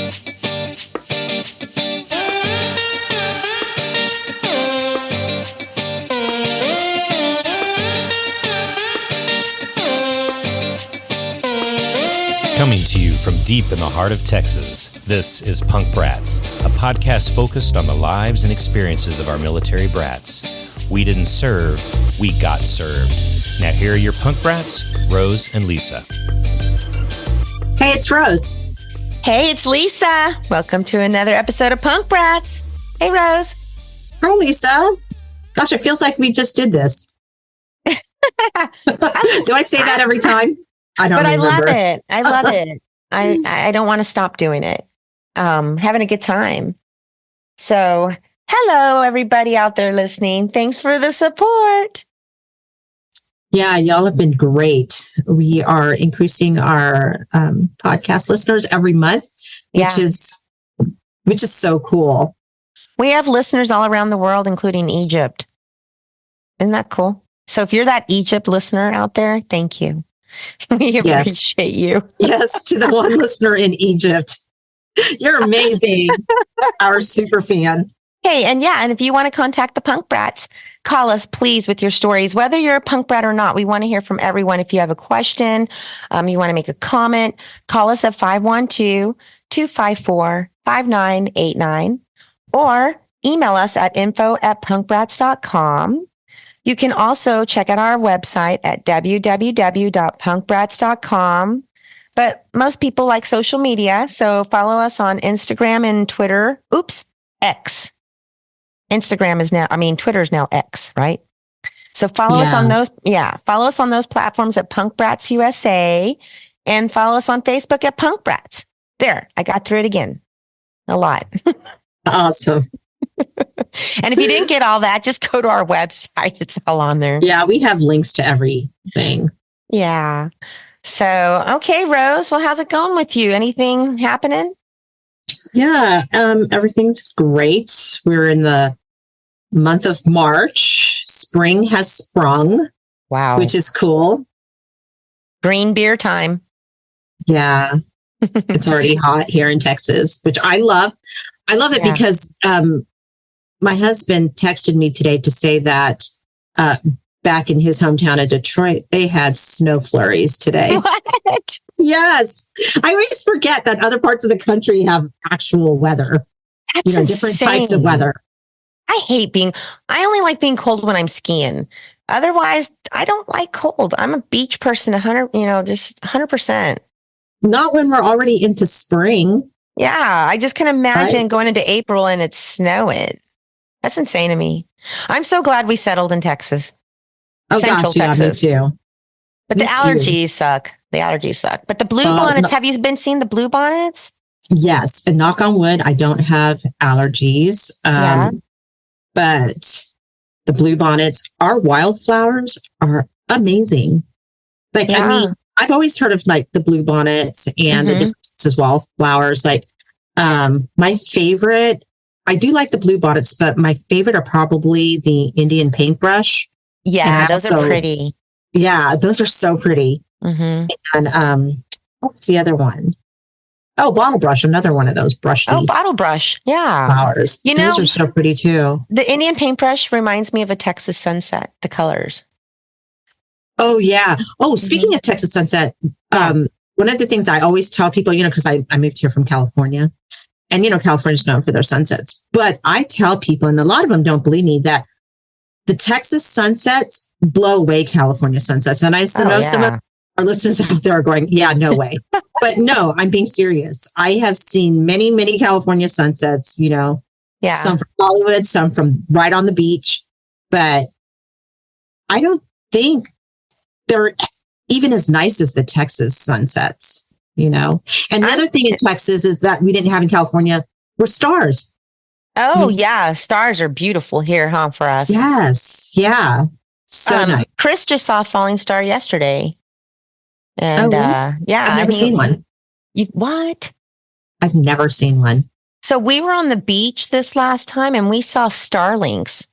Coming to you from deep in the heart of Texas, this is Punk Brats, a podcast focused on the lives and experiences of our military brats. We didn't serve, we got served. Now here are your Punk Brats, Rose and Lisa. Hey, it's Rose. Hey, it's Lisa. Welcome to another episode of Punk Brats. Hey, Rose. Hi, Lisa. Gosh, it feels like we just did this. Do I say that every time? I don't remember. I love it. I love it. I don't want to stop doing it. Having a good time. So, hello, everybody out there listening. Thanks for the support. Yeah, y'all have been great. We are increasing our podcast listeners every month, which is so cool. We have listeners all around the world, including Egypt. Isn't that cool? So if you're that Egypt listener out there, thank you. We appreciate you. Yes, to the one listener in Egypt. You're amazing. Our super fan. Hey, and if you want to contact the Punk Brats, call us, please, with your stories. Whether you're a punk brat or not, we want to hear from everyone. If you have a question, you want to make a comment, call us at 512-254-5989 or email us at info@punkbrats.com. You can also check out our website at www.punkbrats.com. But most people like social media, so follow us on Instagram and Twitter. X. Twitter is now X, right? So follow us on those. Yeah. Follow us on those platforms at Punk Brats USA and follow us on Facebook at Punk Brats. There. I got through it again. A lot. Awesome. And if you didn't get all that, just go to our website. It's all on there. Yeah, we have links to everything. Yeah. So, okay, Rose. Well, how's it going with you? Anything happening? Yeah, everything's great. We're in the month of March. Spring has sprung. Wow. Which is cool. Green beer time. Yeah. It's already hot here in Texas, which I love. I love it because my husband texted me today to say that back in his hometown of Detroit, they had snow flurries today. What? Yes. I always forget that other parts of the country have actual weather. That's different types of weather. I only like being cold when I'm skiing. Otherwise, I don't like cold. I'm a beach person, just 100%. Not when we're already into spring. Yeah, I just can imagine going into April and it's snowing. That's insane to me. I'm so glad we settled in Texas. Central Texas. Me too. But the allergies suck. But the blue bonnets, have you been seeing the blue bonnets? Yes. And knock on wood, I don't have allergies. But the blue bonnets, our wildflowers are amazing. I've always heard of the blue bonnets and the different wildflowers. My favorite, I do like the blue bonnets, but my favorite are probably the Indian paintbrush. Yeah, those are pretty. Yeah, those are so pretty. Mm-hmm. And what's the other one? Oh, bottle brush, another one of those brushy. Oh, bottle brush. Yeah. Flowers. Those are so pretty too. The Indian paintbrush reminds me of a Texas sunset, the colors. Oh, yeah. Oh, speaking of Texas sunset, one of the things I always tell people, because I moved here from California and, California's known for their sunsets. But I tell people, and a lot of them don't believe me, that the Texas sunsets blow away California sunsets. And I know some of our listeners out there are going, yeah, no way. But no, I'm being serious. I have seen many, many California sunsets, some from Hollywood, some from right on the beach. But I don't think they're even as nice as the Texas sunsets, And the other thing in Texas is that we didn't have in California were stars. Oh, yeah. Stars are beautiful here, for us. Yes. Yeah. So nice. Chris just saw a falling star yesterday. And I've never seen one. What? I've never seen one. So we were on the beach this last time and we saw Starlinks,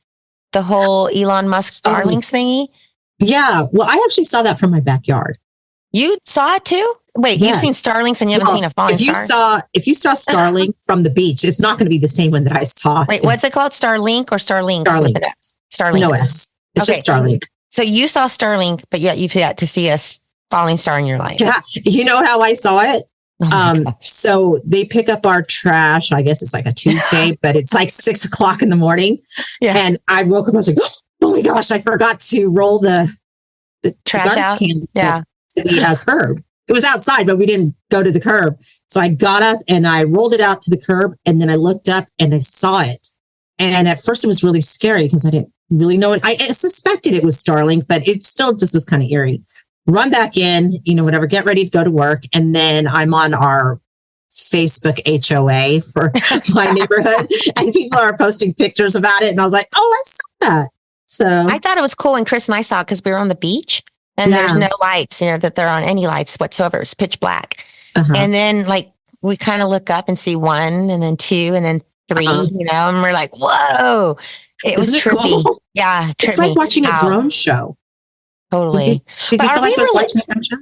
the whole Elon Musk Starlinks thingy. Yeah. Well, I actually saw that from my backyard. You saw it too? Wait, you've seen Starlinks and you haven't seen a falling star? If you saw Starlink from the beach, it's not going to be the same one that I saw. Wait, what's it called? Starlink or Starlinks? Starlink. Starlink. No S. It's just Starlink. So you saw Starlink, but yet you've yet to see a falling star in your life. Yeah. You know how I saw it? So they pick up our trash. I guess it's like a Tuesday, but it's like 6 o'clock in the morning. Yeah. And I woke up, I was like, oh my gosh, I forgot to roll the trash out. Can to the curb. It was outside, but we didn't go to the curb. So I got up and I rolled it out to the curb, and then I looked up and I saw it. And at first it was really scary because I didn't really know it. I suspected it was Starlink, but it still just was kind of eerie. Run back in, whatever, get ready to go to work. And then I'm on our Facebook HOA for my neighborhood, and people are posting pictures about it. And I was like, oh, I saw that. So I thought it was cool when Chris and I saw it because we were on the beach and there's no lights, that they're on any lights whatsoever. It's pitch black. And then we kind of look up and see 1 and then 2 and then 3, and we're like, whoa, it was trippy. Cool? Yeah. Trippy. It's like watching a drone show. Totally. Did you feel like watching a drone show?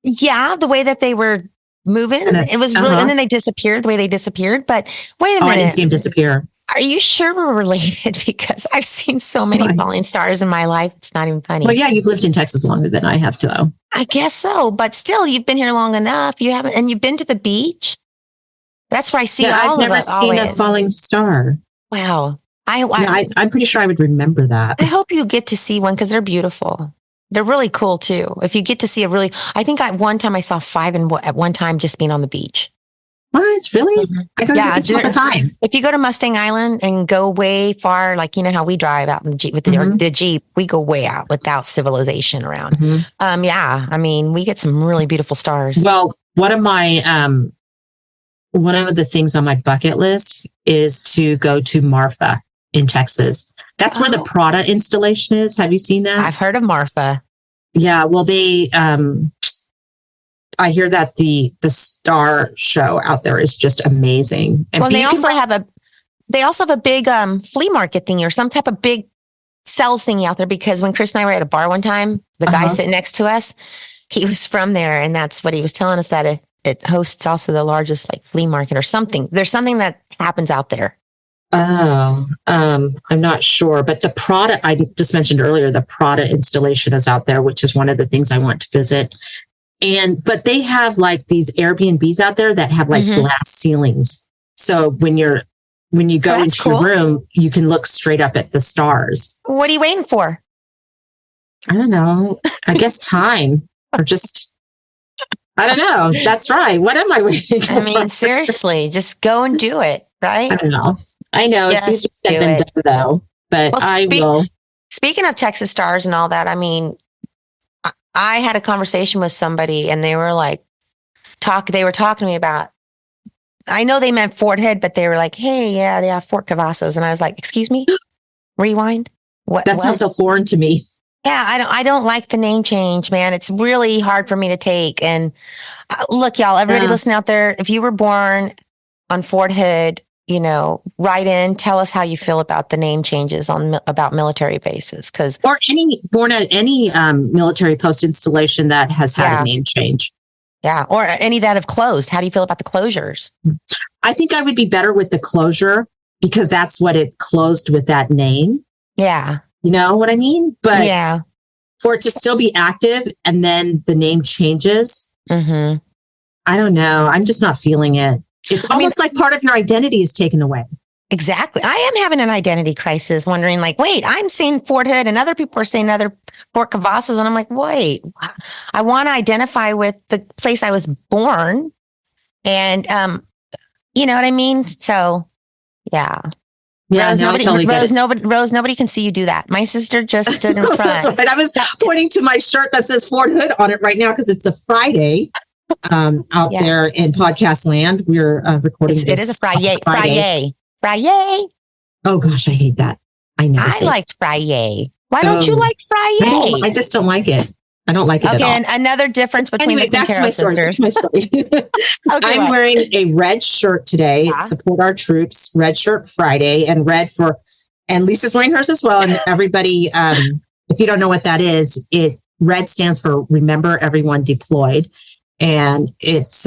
Yeah. The way that they were moving, it was really, and then they disappeared the way they disappeared. But wait a minute. I didn't see them disappear. Are you sure we're related? Because I've seen so many falling stars in my life. It's not even funny. Well, yeah, you've lived in Texas longer than I have, though. I guess so. But still, you've been here long enough. You haven't, and you've been to the beach. That's where I see all I've of it. I've never seen a falling star. Wow. I'm pretty sure I would remember that. I hope you get to see one because they're beautiful. They're really cool too. If you get to see I think one time I saw 5 at one time just being on the beach. What? Really? I go to the beach all the time. If you go to Mustang Island and go way far, like how we drive out in the Jeep with the Jeep, we go way out without civilization around. Yeah, I mean, we get some really beautiful stars. Well, one of the things on my bucket list is to go to Marfa in Texas. That's where the Prada installation is. Have you seen that? I've heard of Marfa. Yeah. Well, I hear that the star show out there is just amazing. And well, they also have a big flea market thingy or some type of big sales thingy out there, because when Chris and I were at a bar one time, the guy sitting next to us, he was from there. And that's what he was telling us, that it hosts also the largest flea market or something. There's something that happens out there. Oh, I'm not sure, but the Prada, I just mentioned earlier, the Prada installation is out there, which is one of the things I want to visit. But they have these Airbnbs out there that have glass ceilings. So when you go into your room, you can look straight up at the stars. What are you waiting for? I don't know. I guess time, or just, I don't know. That's right. What am I waiting for? I mean, seriously, just go and do it. Right? I don't know. I know it's easier said than done, though, but I will. Speaking of Texas stars and all that, I mean, I had a conversation with somebody and they were they were talking to me about, I know they meant Fort Hood, but they were like, hey, yeah, they have Fort Cavazos. And I was like, excuse me, rewind. What? That sounds so foreign to me. Yeah, I don't like the name change, man. It's really hard for me to take. And look, y'all, everybody listening out there, if you were born on Fort Hood, write in, tell us how you feel about the name changes about military bases, or born at any military post installation that has had a name change. Yeah, or any that have closed. How do you feel about the closures? I think I would be better with the closure because that's what it closed with, that name. Yeah, you know what I mean. But for it to still be active and then the name changes, I don't know. I'm just not feeling it. It's almost like part of your identity is taken away. Exactly. I am having an identity crisis, wondering wait, I'm saying Fort Hood and other people are saying other Fort Cavazos. And I'm like, wait, I want to identify with the place I was born. And, you know what I mean? So, yeah. Yeah, Rose, nobody can see you do that. My sister just stood in front. That's right. I was pointing to my shirt that says Fort Hood on it right now because it's a Friday. Out there in podcast land, we're recording this. It is a Friday. Oh gosh, I hate that. I like Friday. Why don't you like Friday? I just don't like it. I don't like it at all. Again, another difference between the Quintero sisters. My story. I'm wearing a red shirt today. Support our troops. Red shirt Friday, and and Lisa's wearing hers as well. And everybody, if you don't know what that is, red stands for Remember Everyone Deployed. And it's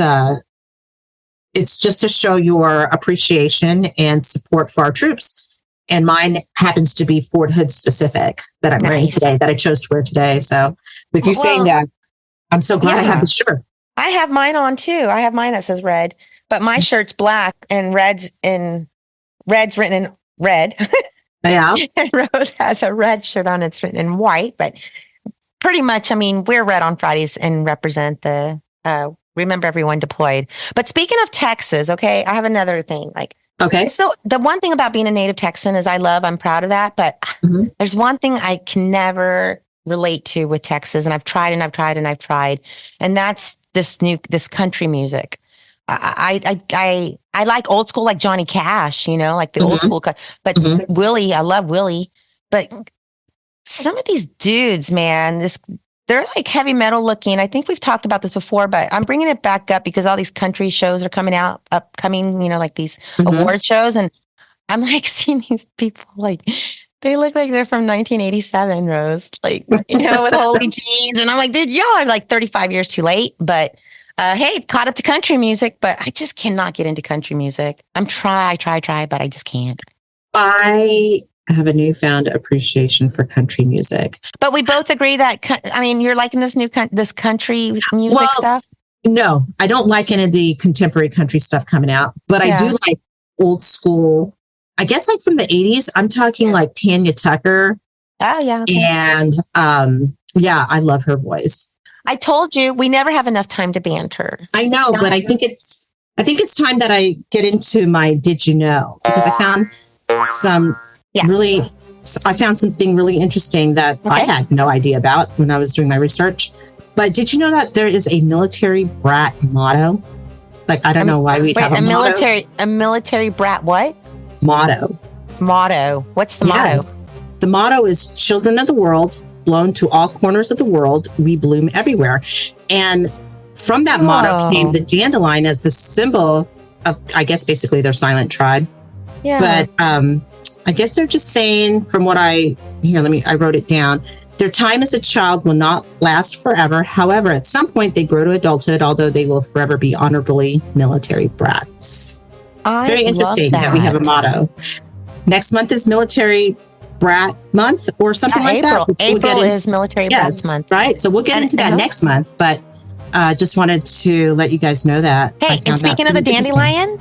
just to show your appreciation and support for our troops. And mine happens to be Fort Hood specific that I'm wearing today, that I chose to wear today. So with you saying that, I'm so glad I have the shirt. I have mine on too. I have mine that says red, but my shirt's black and red's written in red. Yeah. And Rose has a red shirt on. It's written in white, but pretty much, I mean, we're red on Fridays and represent the, remember everyone deployed. But speaking of Texas, okay, I have another thing. Okay. So the one thing about being a native Texan is I'm proud of that. But there's one thing I can never relate to with Texas. And I've tried. And that's this country music. I like old school, like Johnny Cash, like the old school. But Willie, I love Willie. But some of these dudes, man, they're like heavy metal looking. I think we've talked about this before, but I'm bringing it back up because all these country shows are upcoming, like these award shows. And I'm like seeing these people, like, they look like they're from 1987, Rose, like, with holy jeans. And I'm like, dude, y'all are like 35 years too late. But hey, caught up to country music, but I just cannot get into country music. I try, but I just can't. I have a newfound appreciation for country music. But we both agree that, you're liking this country music stuff? No, I don't like any of the contemporary country stuff coming out, but I do like old school. I guess like from the 80s, I'm talking like Tanya Tucker. Oh, yeah. Okay. And I love her voice. I told you we never have enough time to banter. I know, but I think it's time that I get into my Did You Know? Because I found I found something really interesting that I had no idea about when I was doing my research. But did you know that there is a military brat motto? Like, I don't know why we have a motto. A military brat what? Motto. What's the motto? The motto is children of the world, blown to all corners of the world, we bloom everywhere. And from that motto came the dandelion as the symbol of, I guess, basically their silent tribe. Yeah. But I guess they're just saying from what I wrote it down. Their time as a child will not last forever. However, at some point they grow to adulthood, although they will forever be honorably military brats. Very interesting that we have a motto. Next month is Military Brat Month or something like that. April is Military Brat Month. Right. So we'll get into that next month, but just wanted to let you guys know that. Hey, and speaking of the dandelion,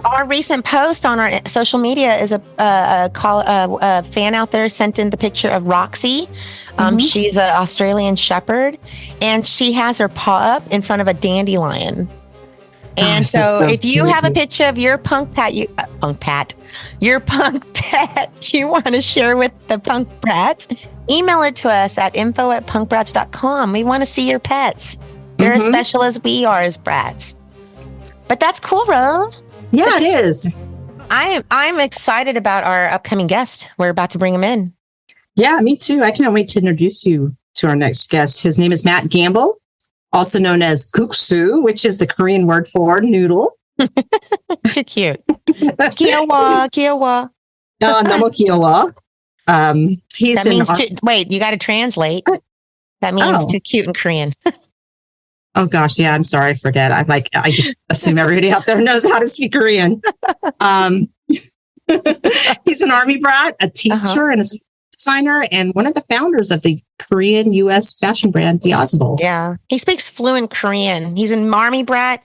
our recent post on our social media is a fan out there sent in the picture of Roxy. She's an Australian Shepherd, and she has her paw up in front of a dandelion. And so if you have a picture of your punk pet you want to share with the punk brats, email it to us at info@punkbrats.com. We want to see your pets. They're as special as we are as brats. But that's cool, Rose. Yeah, it is. I'm excited about our upcoming guest. We're about to bring him in. Yeah, me too. I can't wait to introduce you to our next guest. His name is Matt Gamble, also known as Kuksu, which is the Korean word for noodle. Too cute. Kiowa. Namo Kiowa. Wait, you got to translate. That means too cute in Korean. Oh gosh, yeah. I'm sorry, I forget. I just assume everybody out there knows how to speak Korean. He's an Army brat, a teacher, and a designer, and one of the founders of the Korean U.S. fashion brand Diazable. Yeah, he speaks fluent Korean. He's an Army brat,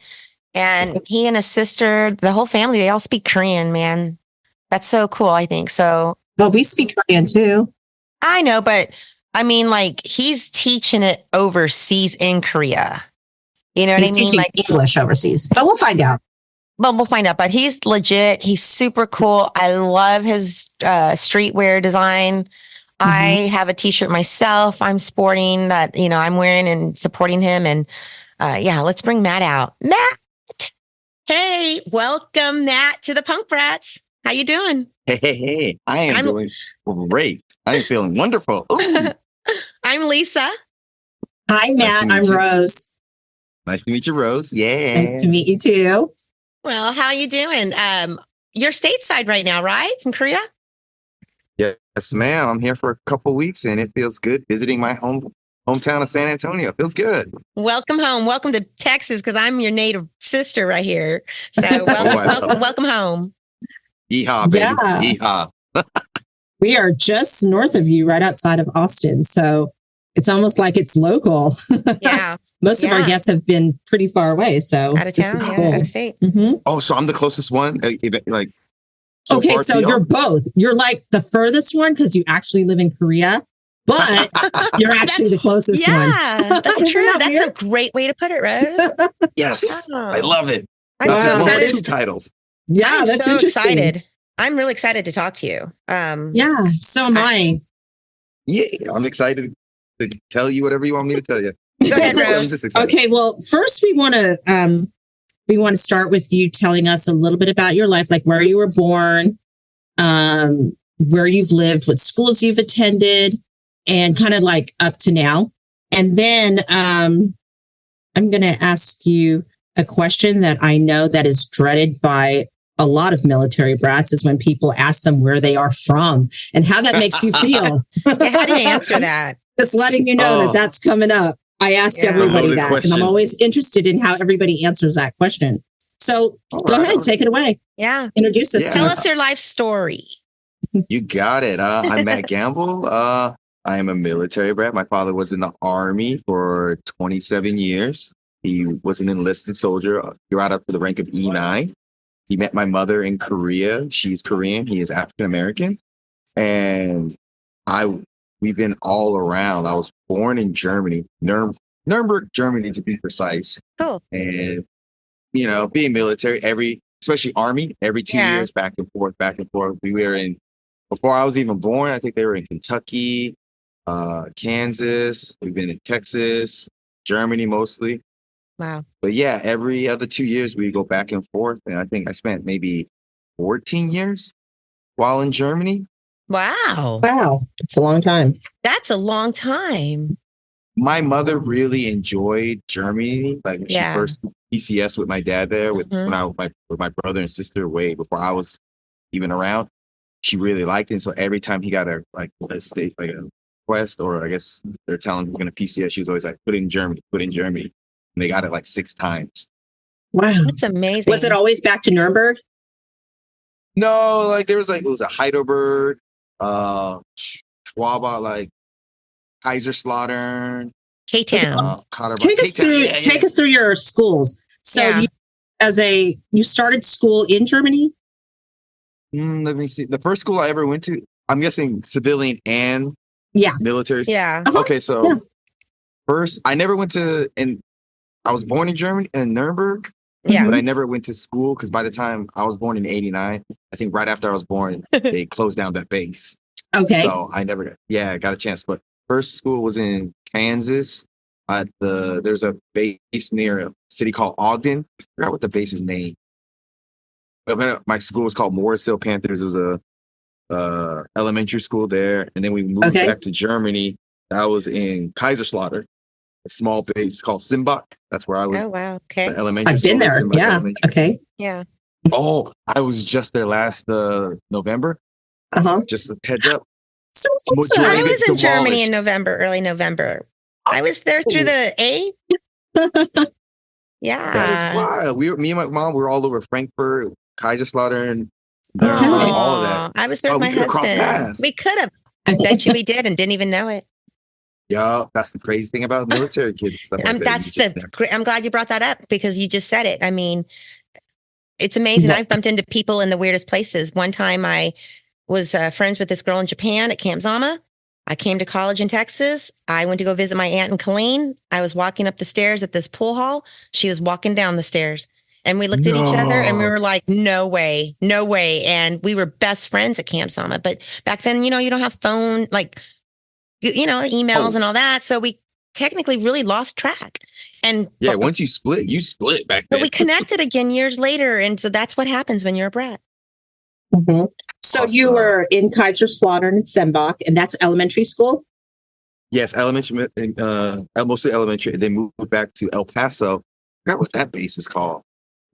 and he and his sister, the whole family, they all speak Korean. Man, that's so cool. I think so. Well, we speak Korean too. I know, but I mean, like, he's teaching it overseas in Korea. You know what I mean? Like English overseas, but we'll find out. Well, we'll find out. But he's legit. He's super cool. I love his streetwear design. I have a T-shirt myself. I'm sporting that. I'm wearing and supporting him. And let's bring Matt out. Matt, hey, welcome, Matt, to the Punk Brats. How you doing? Hey! I am doing great. I'm feeling wonderful. I'm Lisa. Hi, Matt. I'm Rose. Nice to meet you, Rose. Yeah. Nice to meet you too. Well, how you doing? You're stateside right now, right? From Korea? Yes, ma'am. I'm here for a couple of weeks, and it feels good visiting my home hometown of San Antonio. Feels good. Welcome home. Welcome to Texas, because I'm your native sister right here. So welcome home. Yeehaw, baby. Yeah. Yeehaw. We are just north of you, right outside of Austin. So it's almost like it's local. Yeah. Most of our guests have been pretty far away. So out of town, this is cool. out of state. Mm-hmm. Oh, so I'm the closest one? Like, okay, so you're both. You're like the furthest one because you actually live in Korea, but you're actually the closest one. Yeah, that's true. That's a great way to put it, Rose. Yes. Oh. I love it. I'm so That's excited. two titles. Yeah, I'm that's so interesting. excited. I'm really excited to talk to you. Yeah, so am I. Yeah, I'm excited to tell you whatever you want me to tell you. Go ahead, I'm Rose. just excited. Okay, well, first we want to start with you telling us a little bit about your life, like where you were born, where you've lived, what schools you've attended, and kind of like up to now. And then I'm going to ask you a question that I know that is dreaded by a lot of military brats, is when people ask them where they are from and how that makes you feel. Yeah, how do you answer that? Just letting you know that that's coming up. I ask everybody that, question. and I'm always interested in how everybody answers that question. So go ahead, take it away. Yeah. Introduce us. Tell us your life story. You got it. I'm Matt Gamble. I am a military brat. My father was in the Army for 27 years. He was an enlisted soldier. He got up to the rank of E9. He met my mother in Korea. She's Korean. He is African American. And we've been all around. I was born in Germany, Nuremberg, Germany, to be precise. Cool. And, being military, especially Army, every 2 years, back and forth. We were before I was even born, I think they were in Kentucky, Kansas. We've been in Texas, Germany mostly. Wow. But yeah, every other 2 years we go back and forth. And I think I spent maybe 14 years while in Germany. Wow. Wow. It's a long time. That's a long time. My mother really enjoyed Germany. Like she first PCS with my dad there with my brother and sister way before I was even around. She really liked it. So every time he got a quest, or I guess they're telling him he's going to PCS, she was always like, put in Germany. And they got it like 6 times. Wow. That's amazing. Was it always back to Nuremberg? No, like it was a Heidelberg, Schwaba, like Kaiserslautern, K-Town. Take us through your schools. So you started school in Germany? Let me see. The first school I ever went to, I'm guessing civilian and military. Yeah. Okay, so first I never went to, and I was born in Germany in Nuremberg. Yeah. But I never went to school because by the time I was born in '89, I think right after I was born, they closed down that base. Okay. So I never got a chance. But first school was in Kansas. There's a base near a city called Ogden. I forgot what the base's name. But my school was called Morris Hill Panthers. It was a elementary school there. And then we moved back to Germany. That was in Kaiserslautern. A small base called Simbach. That's where I was. Oh, wow. Okay. Elementary I've been there. Yeah. Elementary. Okay. Yeah. Oh, I was just there last November. Just a heads up. So I was in Germany in early November. I was there through the A. Yeah. That is wild. Me and my mom, we were all over Frankfurt, Kaiserslautern, all of that. I was there with my husband. We could have. I bet you we did and didn't even know it. Yeah, that's the crazy thing about military kids. Stuff like that. I'm glad you brought that up because you just said it. I mean, it's amazing. I've bumped into people in the weirdest places. One time I was friends with this girl in Japan at Camp Zama. I came to college in Texas. I went to go visit my aunt in Killeen. I was walking up the stairs at this pool hall. She was walking down the stairs. And we looked at each other and we were like, no way. And we were best friends at Camp Zama. But back then, you don't have phone, emails and all that. So we technically really lost track. And once you split back then. But we connected again years later. And so that's what happens when you're a brat. Mm-hmm. So you were in Kaiserslautern and Simbach, and that's elementary school? Yes, elementary, mostly elementary. They moved back to El Paso. I forgot what that base is called.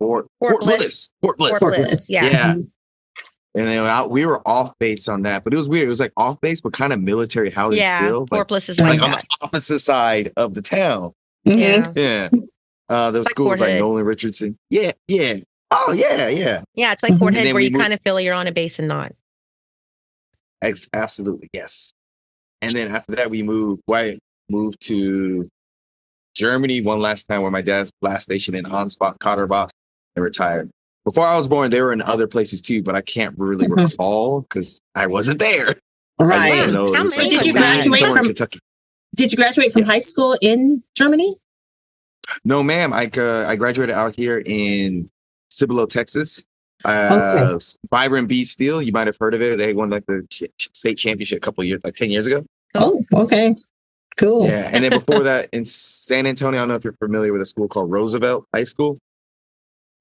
Fort Bliss. Fort Bliss. Yeah. And then we were off base on that, but it was weird. It was like off base, but kind of military housing still. Fort Like, Bliss is like like on that. the opposite side of the town. Yeah. Yeah. Those like schools Fort like Hood. Nolan Richardson. Yeah. Yeah. Oh, yeah. Yeah. Yeah, it's like Fort Mhm. Hood then where we you moved- kind of feel you're on a base and not. Absolutely. Yes. And then after that, we moved to Germany one last time where my dad's last station in Ansbach, Katterbach, and retired. Before I was born, they were in other places too, but I can't really Mhm. recall because I wasn't there. I Right. just know How it was many like was you that? graduate somewhere in from- Kentucky. Did you graduate from Yes. high school in Germany? No, ma'am. I graduated out here in Cibolo, Texas. Okay. Byron B. Steel. You might have heard of it. They won like the state championship a couple of years, like 10 years ago. Oh, okay. Cool. Yeah. And then before that, in San Antonio, I don't know if you're familiar with a school called Roosevelt High School.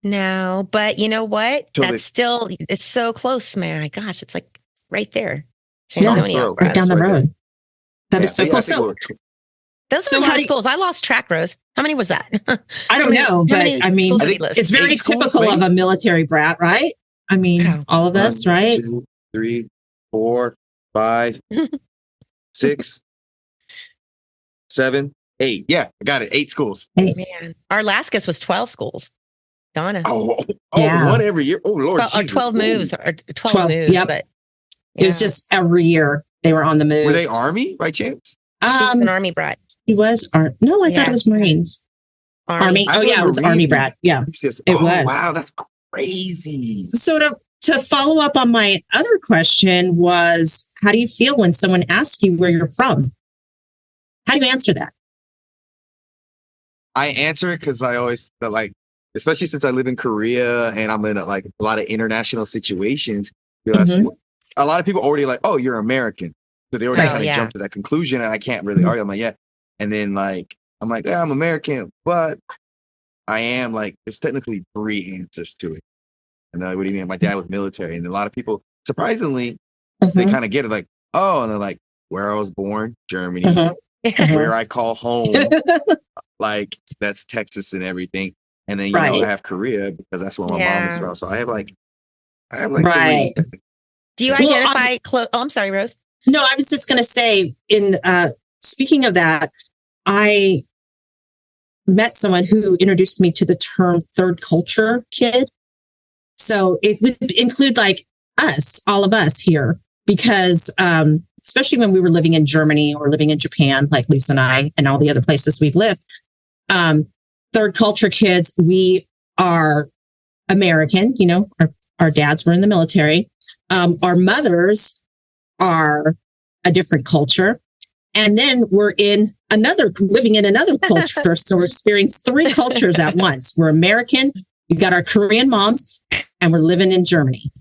No, but you know what? Totally. That's still, it's so close, man. My gosh, it's like right there. San Yeah. Antonio. Right down the Right there. road. That Yeah, is so yeah, I cool. think So it was Those So are a how lot do of you- schools. I lost track, Rose. How many was that? I don't know, How but many I mean, schools I did we think list? it's very 8 schools, typical of maybe? a military brat, right? I mean, Wow. all of us, right? 1, 2, 3, 4, 5, 6, 7, 8. Yeah, I got it. 8 schools. Man, our last guess was 12 schools. Donna. Yeah. One every year. Oh Lord, Or Jesus. 12 Ooh. moves. Or 12, 12, moves. yep. But It was yeah. just every year they were on the move. Were they Army by chance? She was an Um, Army brat. he was No, I thought Yeah. it was Marines. Army. I Oh thought yeah, it was Marines Army were- brat. Yeah. He says, It oh, was. wow, that's crazy. So to follow up on my other question was, how do you feel when someone asks you where you're from? How do you answer that? I answer it because I always like, especially since I live in Korea and I'm in like a lot of international situations. Because Mhm. a lot of people already like, oh, you're American, so they already Right. kind of Yeah. jump to that conclusion, and I can't really Mhm. argue. I'm like, yeah, and then like I'm like, yeah, I'm American, but I am like, it's technically 3 answers to it. And they're like, what do you mean? My dad was military, and a lot of people, surprisingly, they Mhm. kind of get it, like, oh, and they're like, where I was born, Germany, Mhm. Mhm. where I call home, like that's Texas and everything. And then, Right. I have Korea because that's where my mom is Yeah. from. So I have like Right. 3. Do you Well, identify oh, I'm sorry, Rose. No, I was just going to say, speaking of that, I met someone who introduced me to the term third culture kid. So it would include like us, all of us here, because especially when we were living in Germany or living in Japan, like Lisa and I, and all the other places we've lived, third culture kids, we are American, our dads were in the military. Our mothers are a different culture. And then we're living in another culture. So we're experiencing 3 cultures at once. We're American, we've got our Korean moms, and we're living in Germany.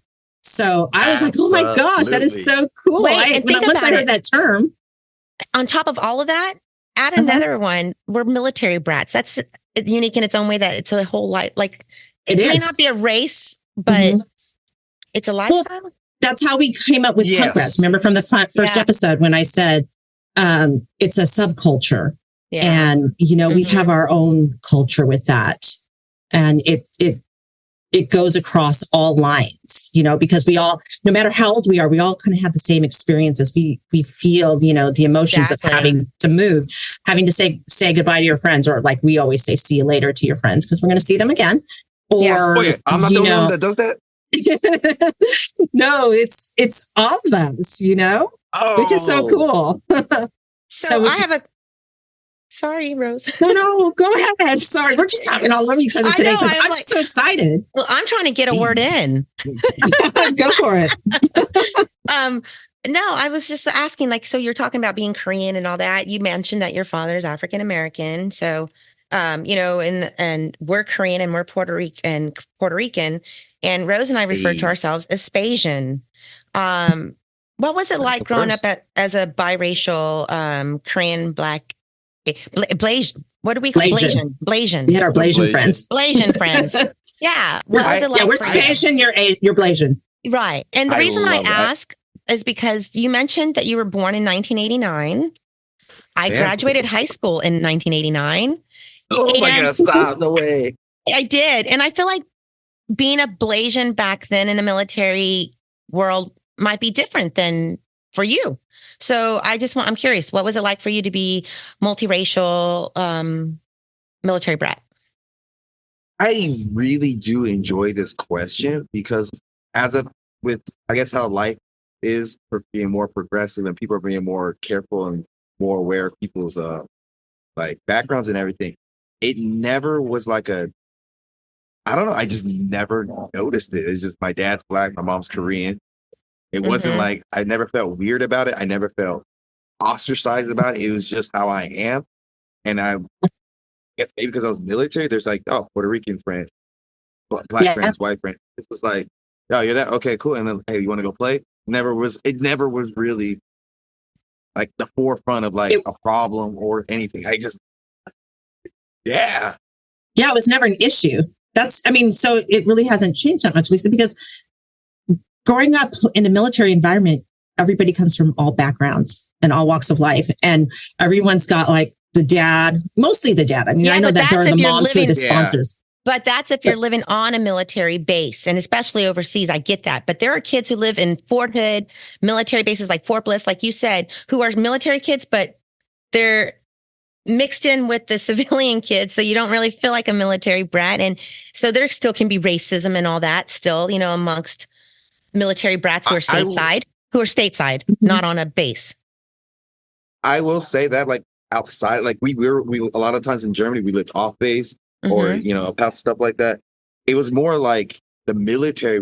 So I was like, oh my gosh, that is so cool. Wait, and think Once I about heard that term. On top of all of that, add Uh-huh. another one. We're military brats. That's unique in its own way that it's a whole life. Like It may is. not be a race, but Mhm. it's a lifestyle. That's how we came up with Yes. punk rats. Remember from the first Yeah. episode when I said it's a subculture. Yeah. And, we Mhm. have our own culture with that. And it goes across all lines, because we all, no matter how old we are, we all kind of have the same experiences. We feel, the emotions Exactly. of having to move, having to say goodbye to your friends, or like we always say, see you later to your friends, because we're going to see them again. Or, Yeah. Oh yeah, I'm not the only one that does that. no, it's all of us, Oh, which is so cool. So would I you- have a. Sorry, Rose. No, go ahead. Sorry, we're just talking all over each other I today know, because I'm I'm just so excited. Well, I'm trying to get a word in. Go for it. No, I was just asking, like, so you're talking about being Korean and all that. You mentioned that your father is African American. So, and we're Korean and we're Puerto Rican. And Rose and I refer to Hey. ourselves as Spasian. What was it like growing up as a biracial Korean Black Blasian? What do we call Blasian. Blasian? We had our Blasian Blasian. friends. Blasian friends. Yeah. What was it like? Yeah, we're for you? Spanish, you're Blasian. Right. And the I reason I love that. ask is because you mentioned that you were born in 1989. I Yeah. graduated high school in 1989. Oh my And- God, stop, no way. I did. And I feel like being a Blasian back then in the military world might be different than for you. So I'm curious, what was it like for you to be multiracial, military brat? I really do enjoy this question because with I guess how life is being more progressive and people are being more careful and more aware of people's like backgrounds and everything. It never was like I don't know. I just never noticed it. It's just my dad's black, my mom's Korean. It wasn't like I never felt weird about it. I never felt ostracized about it. It was just how I am. And I guess maybe because I was military, there's like, oh, Puerto Rican friends, black friends, white friends. This was like, oh, you're that? Okay, cool. And then, hey, you want to go play? It never was really like the forefront of like a problem or anything. Yeah, it was never an issue. So it really hasn't changed that much, Lisa, because growing up in a military environment, everybody comes from all backgrounds and all walks of life. And everyone's got like the dad, mostly the dad. I mean, I know that there are the moms who are the sponsors. But that's if you're living on a military base, and especially overseas, I get that. But there are kids who live in Fort Hood, military bases like Fort Bliss, like you said, who are military kids, but they're mixed in with the civilian kids. So you don't really feel like a military brat. And so there still can be racism and all that still, amongst military brats who are stateside, not on a base. I will say that like outside, like we a lot of times in Germany, we lived off base or, about stuff like that. It was more like the military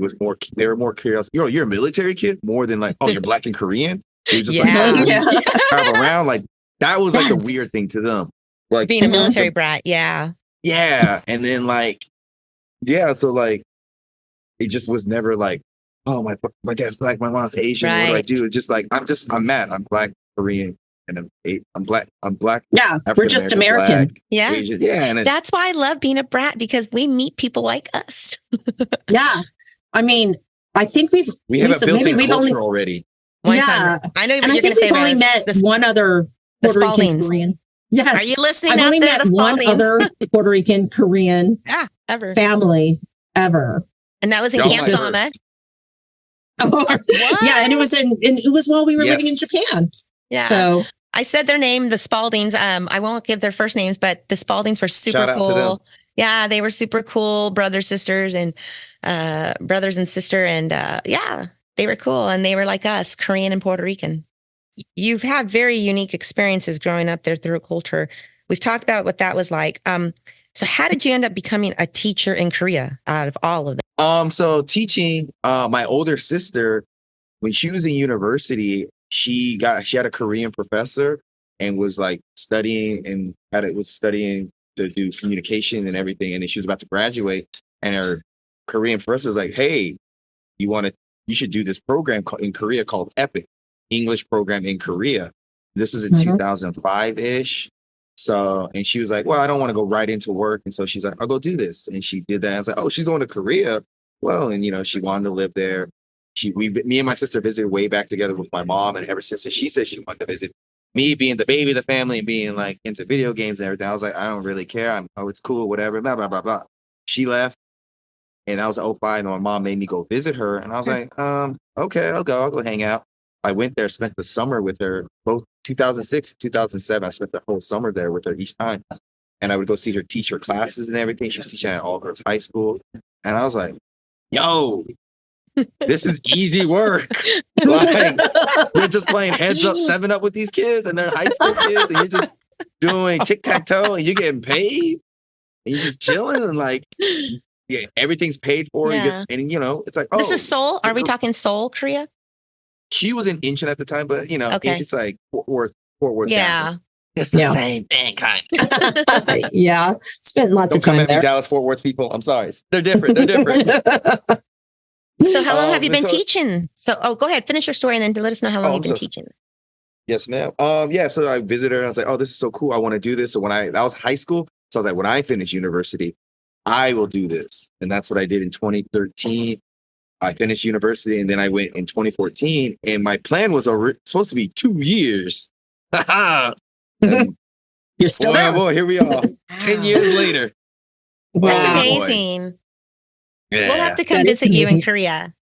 they were more curious. You're a military kid more than like, oh, you're black and Korean. You're just travel around. Like that was like a weird thing to them. Like being a military brat. Yeah. Yeah. And then like, so like, it just was never like, oh, my dad's black, my mom's Asian. Right. What do I do? It's just like, I'm mad. I'm black, Korean, and I'm black. Yeah. We're just American. Black, Asian. Yeah. And that's why I love being a brat, because we meet people like us. Yeah. I mean, I think we have a built-in culture already. Yeah. I know you're going to say we've only met one other Puerto Rican Korean. Yes. Are you listening? I've only met one other Puerto Rican Korean family ever. And that was in Camp Sama. Yeah, and it was while we were living in Japan. Yeah. So I said their name, the Spaldings. I won't give their first names, but the Spaldings were super cool. Yeah, they were super cool brothers, sisters, and brothers and sister, and they were cool, and they were like us, Korean and Puerto Rican. You've had very unique experiences growing up there through a culture. We've talked about what that was like. So how did you end up becoming a teacher in Korea out of all of that? So teaching, my older sister, when she was in university, she had a Korean professor and was like studying to do communication and everything. And then she was about to graduate, and her Korean professor was like, hey, you should do this program in Korea called EPIC, English program in Korea. This was in 2005-ish. So, and she was like, well, I don't want to go right into work. And so she's like, I'll go do this. And she did that. I was like, oh, she's going to Korea. Well, and she wanted to live there. Me and my sister visited way back together with my mom. And ever since she said she wanted to visit, me being the baby of the family and being like into video games and everything, I was like, I don't really care. It's cool, whatever, blah, blah, blah, blah. She left. And that was 2005. And my mom made me go visit her. And I was like, okay, I'll go hang out. I went there, spent the summer with her, both 2006 and 2007. I spent the whole summer there with her each time. And I would go see her teach her classes and everything. She was teaching at all girls high school. And I was like, yo, this is easy work. Like, you're just playing heads up, 7-Up with these kids, and they're high school kids, and you're just doing tic-tac-toe, and you're getting paid, and you're just chilling, and like, yeah, everything's paid for. Yeah. It's like, oh. This is Seoul? Are we talking Seoul, Korea? She was in Incheon at the time, but it's like Fort Worth. Yeah. Dallas. It's the same thing, kind of. Yeah. Spent lots of time there. Don't come at me, Dallas, Fort Worth people. I'm sorry. They're different. So how long have you been teaching? So, go ahead. Finish your story and then let us know how long you've been teaching. Yes, ma'am. So I visited her and I was like, oh, this is so cool. I want to do this. So that was high school. So I was like, when I finish university, I will do this. And that's what I did in 2013. I finished university and then I went in 2014. And my plan was supposed to be 2 years. You're still there. Boy, here we are. 10 years later. That's amazing. Yeah. We'll have to come visit you in Korea.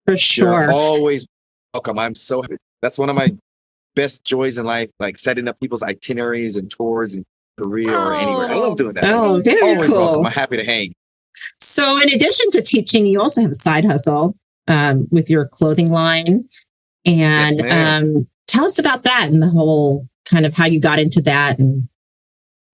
For sure. You're always welcome. I'm so happy. That's one of my best joys in life, like setting up people's itineraries and tours and Korea or anywhere. I love doing that. Oh, very Always cool. welcome. I'm happy to hang. So in addition to teaching, you also have a side hustle with your clothing line. And Yes, tell us about that and the whole kind of how you got into that and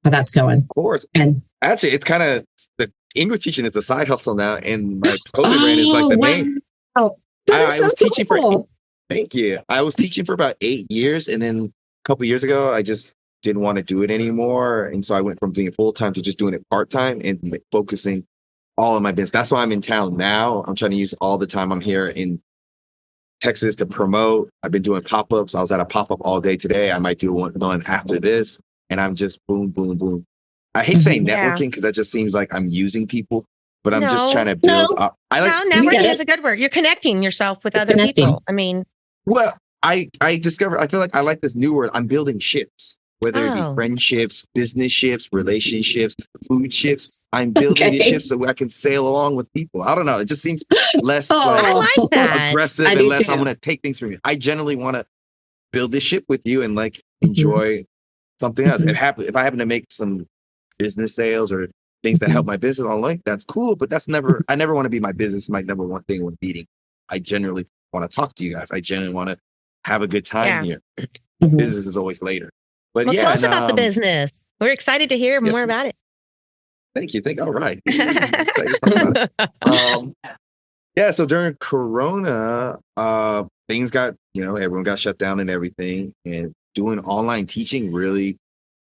how that's going. Of course. And actually, it's kind of the English teaching is a side hustle now, and my clothing brand is like the main. Oh, I was teaching cool. Thank you. I was teaching for about 8 years, and then a couple years ago, I just didn't want to do it anymore, and so I went from doing it full time to just doing it part time and focusing all of my business. That's why I'm in town now. I'm trying to use all the time I'm here in Texas to promote. I've been doing pop ups. I was at a pop up all day today. I might do one after this, and I'm just boom, boom, boom. I hate saying networking because that just seems like I'm using people. But I'm just trying to build up. Networking is a good word. You're connecting yourself with other people. I mean, well, I discovered, I feel like I like this new word. I'm building ships, whether it be friendships, business ships, relationships, food ships. I'm building these ships so I can sail along with people. I don't know. It just seems less I like that. aggressive and less I'm going to take things from you. I generally want to build this ship with you and like enjoy something else. If I happen to make some business sales or things that help my business on like that's cool, but I never want to be my business, my number one thing when meeting. I generally want to talk to you guys. I generally want to have a good time here. Business is always later. But tell us about the business. We're excited to hear more about it. Thank you. All right. Excited to talk about it. So during Corona, things got, everyone got shut down and everything, and doing online teaching really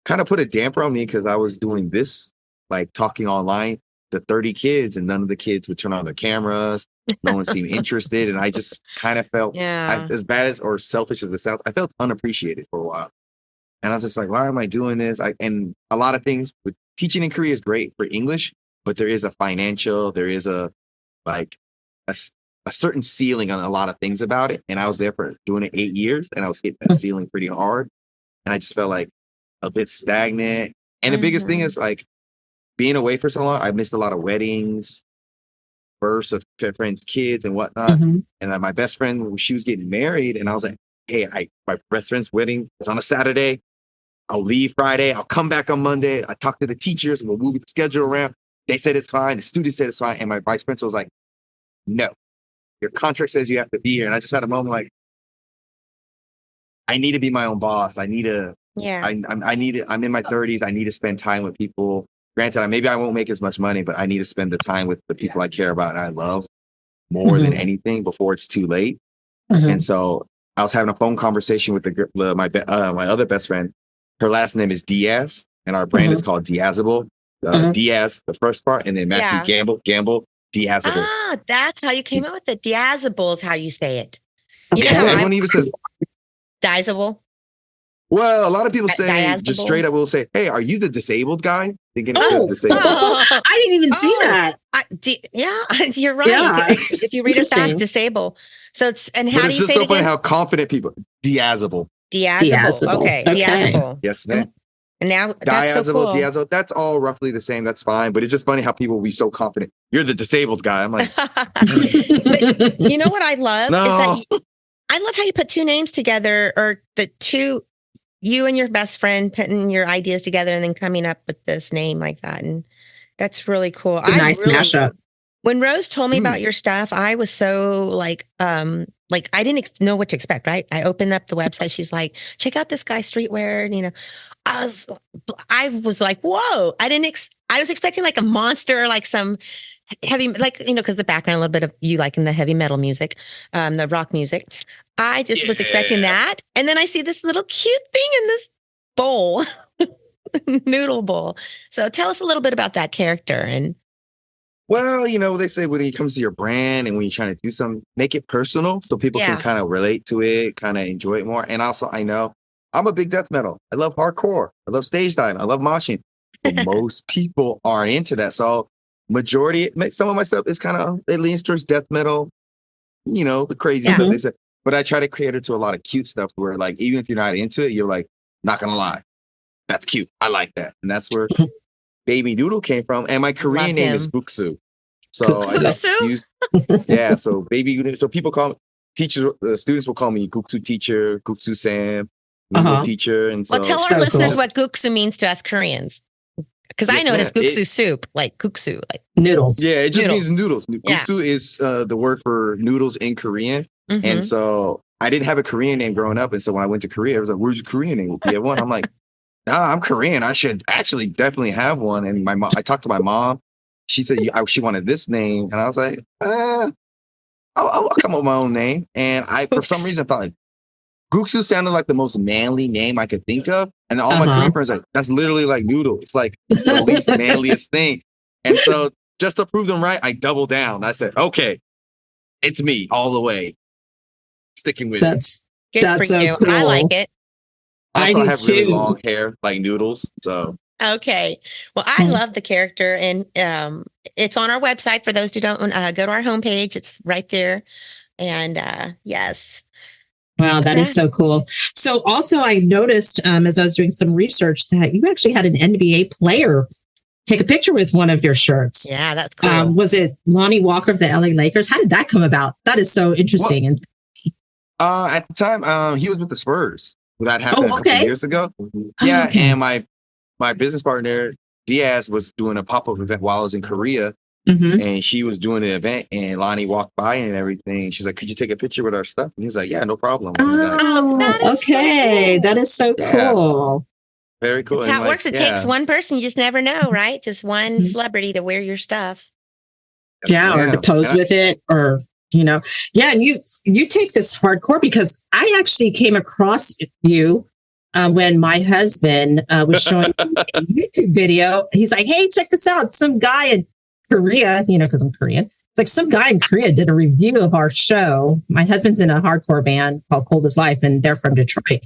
kind of put a damper on me because I was doing this, like talking online to 30 kids, and none of the kids would turn on their cameras. No one seemed interested. And I just kind of felt as bad as or selfish as it sounds, I felt unappreciated for a while. And I was just like, why am I doing this? And a lot of things with teaching in Korea is great for English, but there is there is a certain ceiling on a lot of things about it. And I was there for doing it 8 years, and I was hitting that ceiling pretty hard. And I just felt like a bit stagnant. And the biggest thing is like, being away for so long, I missed a lot of weddings, births of friends' kids and whatnot. And my best friend, she was getting married, and I was like, hey, my best friend's wedding is on a Saturday. I'll leave Friday. I'll come back on Monday. I talked to the teachers, and we'll move the schedule around. They said it's fine. The students said it's fine. And my vice principal was like, no, your contract says you have to be here. And I just had a moment like, I need to be my own boss. I need to, I'm in my 30s. I need to spend time with people. Granted, maybe I won't make as much money, but I need to spend the time with the people I care about and I love more than anything before it's too late. And so I was having a phone conversation with my other best friend. Her last name is Diaz, and our brand is called Diazable. Diaz, the first part, and then Matthew Gamble, Diazable. Ah, that's how you came up with it. Diazable is how you say it. Everyone even says Diazable. Well, a lot of people say, just straight up will say, hey, are you the disabled guy? Thinking it says disabled. I didn't even see that. You're right. Yeah. If you read it fast, disable. So it's, and how do you say it again? It's just so funny how confident people, Diazable. Diazable. Okay. Diazable. Yes, ma'am. And now that's so cool. Diazable, that's all roughly the same. That's fine. But it's just funny how people will be so confident. You're the disabled guy. I'm like. But you know what I love? Is that I love how you put two names together, or the two, you and your best friend putting your ideas together and then coming up with this name like that. And that's really cool. Nice mashup. When Rose told me about your stuff, I was so like I didn't know what to expect, right? I opened up the website. She's like, check out this guy Streetwear. And, I was like, whoa, I was expecting like a monster, like some heavy, like, because the background, a little bit of you liking the heavy metal music, the rock music. I just was expecting that. And then I see this little cute thing in this bowl, noodle bowl. So tell us a little bit about that character. And well, they say when it comes to your brand and when you're trying to do something, make it personal so people can kind of relate to it, kind of enjoy it more. And also, I know I'm a big death metal. I love hardcore. I love stage dive. I love moshing. But most people aren't into that. So majority, some of my stuff is kind of, it leans towards death metal, the crazy stuff they say. But I try to create it to a lot of cute stuff where, like, even if you're not into it, you're like, not going to lie. That's cute. I like that. And that's where Baby Doodle came from. And my Korean name is Buksu. So I just Guksu? use, yeah. So so people call teachers, students will call me Guksu teacher, Guksu Sam, noodle teacher, and so. Well, tell our So listeners cool. what guksu means to us Koreans. Because I Yes, know it as ma'am. guksu soup, like guksu, like Noodles. Yeah, it just Noodles. means noodles. Yeah. Guksu is the word for noodles in Korean. And so I didn't have a Korean name growing up. And so when I went to Korea, I was like, where's your Korean name? Do you have one? I'm like, nah, I'm Korean. I should actually definitely have one. And my mom, I talked to my mom. She said she wanted this name. And I was like, I'll come up with my own name. And for some reason, I thought like, Guksu sounded like the most manly name I could think of. And all my Korean friends like, that's literally like noodle. It's like the least manliest thing. And so just to prove them right, I doubled down. I said, okay, it's me all the way. Sticking with it. good That's for so you. cool. I like it. I Also, do I have really too. long hair like noodles. So Okay. Well, I love the character, and it's on our website for those who don't go to our homepage. It's right there. And yes. Wow, that is so cool. So also I noticed as I was doing some research that you actually had an NBA player take a picture with one of your shirts. Yeah, that's cool. Was it Lonnie Walker of the LA Lakers? How did that come about? That is so interesting. And at the time, he was with the Spurs. That happened a couple years ago. Yeah, and my business partner Diaz was doing a pop-up event while I was in Korea. And she was doing the event, and Lonnie walked by and everything. She's like, "Could you take a picture with our stuff?" And he was like, "Yeah, no problem." That is so cool. Very cool. That's how it works. It takes one person. You just never know, right? Just one celebrity to wear your stuff. Yeah, or to pose with it, or and you take this hardcore, because I actually came across you when my husband was showing me a YouTube video. He's like, "Hey, check this out! Some guy in Korea, because I'm Korean. It's like some guy in Korea did a review of our show. My husband's in a hardcore band called Cold as Life, and they're from Detroit.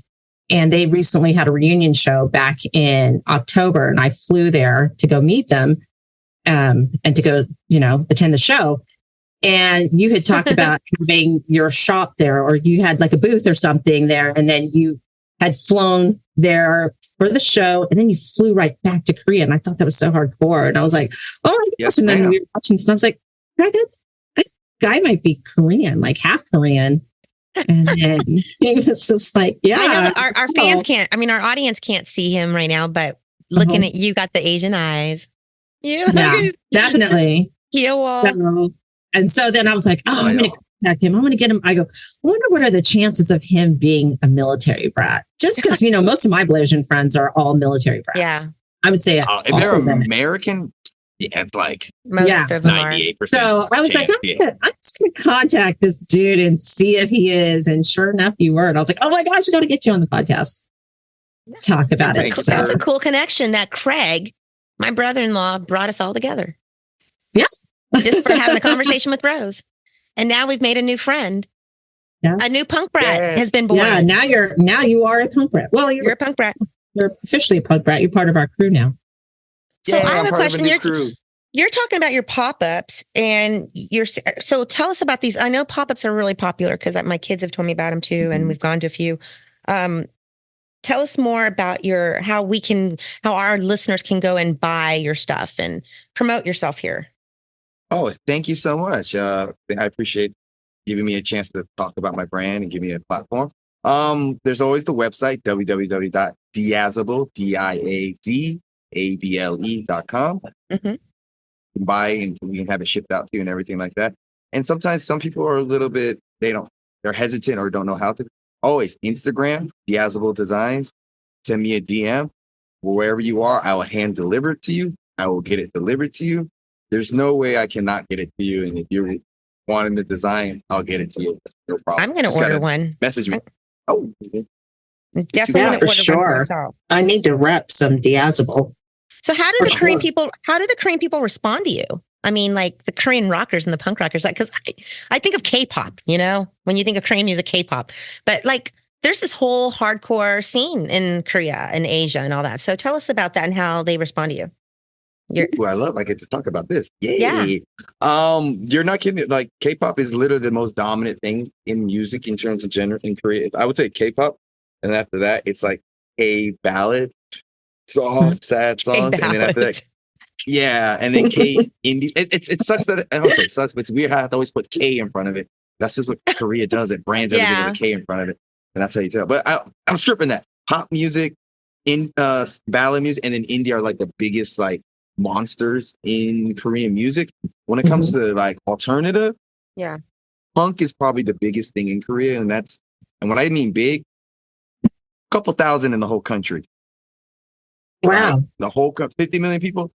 And they recently had a reunion show back in October, and I flew there to go meet them and to go, attend the show. And you had talked about having your shop there, or you had like a booth or something there, and then you had flown there for the show, and then you flew right back to Korea. And I thought that was so hardcore. And I was like, oh my gosh. Yes, and then ma'am. we were watching stuff. I was like, that guy might be Korean, like half Korean. And then it was just like, yeah. I know that our fans can't, our audience can't see him right now, but looking at you, got the Asian eyes. Yeah, definitely. And so then I was like, I'm going to contact him. I'm going to get him. I go, I wonder what are the chances of him being a military brat? Just because, most of my Blasian friends are all military brats. Yeah. I would say if they're American, it's like most of them 98%. So I was like, I'm just going to contact this dude and see if he is. And sure enough, you were. And I was like, oh my gosh, we got to get you on the podcast. Talk about it. That's a cool connection that Craig, my brother-in-law, brought us all together. Yeah. Just for having a conversation with Rose. And now we've made a new friend. Yeah. A new punk brat has been born. Yeah, now you are a punk brat. Well, you're a punk brat. You're officially a punk brat. You're part of our crew now. So I have a question. You're talking about your pop-ups, and so tell us about these. I know pop-ups are really popular because my kids have told me about them too, and we've gone to a few. Tell us more about how our listeners can go and buy your stuff and promote yourself here. Oh, thank you so much. I appreciate giving me a chance to talk about my brand and give me a platform. There's always the website, www.diazable.com. You can buy and we can have it shipped out to you and everything like that. And sometimes some people are a little bit, they're hesitant or don't know how to. Always Instagram, Diazable Designs. Send me a DM. Wherever you are, I will hand deliver it to you. I will get it delivered to you. There's no way I cannot get it to you. And if you're wanting the design, I'll get it to you. No problem. I'm going to order one. Message me. Definitely order sure. One. I need to rep some Diazable. So how do the Korean people respond to you? Like the Korean rockers and the punk rockers, because I think of K-pop, when you think of Korean music, K-pop, but there's this whole hardcore scene in Korea and Asia and all that. So tell us about that and how they respond to you. I get to talk about this. Yay. Yeah. You're not kidding. Like K-pop is literally the most dominant thing in music in terms of genre in Korea. I would say K-pop. And after that, it's like a ballad, soft, sad songs. And then after that, Yeah, and then K indie. It sucks that I don't say it sucks, but it's weird how I have to always put K in front of it. That's just what Korea does. It brands everything with a K in front of it, and that's how you tell. But I'm stripping that pop music, ballad music, and then indie are like the biggest like monsters in Korean music. When it comes to like alternative, punk is probably the biggest thing in Korea, and when I mean big, a couple thousand in the whole country. Wow, the whole 50 million people.